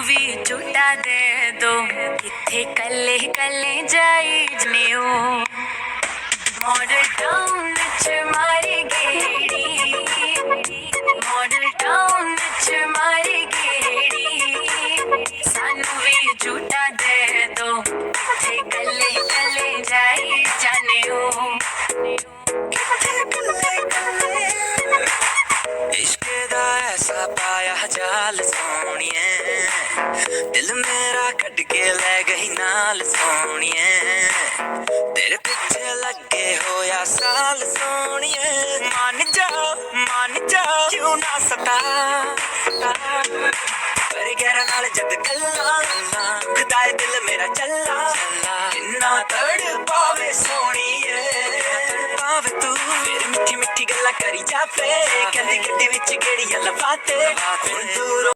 भी झूठा दे दो किथे कले कले जाई जनेओ मॉडल टाउन च मारी गेड़ी मॉडल टाउन च मारी गेड़ी सानू भी झूठा दे दो किथे कले कले जाई जनेओ इश्क दा ऐसा पाया जाल सोनिए दिल मेरा कट के ले गई नाल सोनिए तेरे पीछे लगे होया साल सोनिए मान जा क्यों ना सता पर गहरा नाल जद गल्ला खुदाए दिल मेरा चला किन्ना तड़ पावे सोनिए पावे तू फिर मिठी मिठी गल्ला करी जावे कहंदी गड्डी विच गेड़ियां लवाते हुण दूर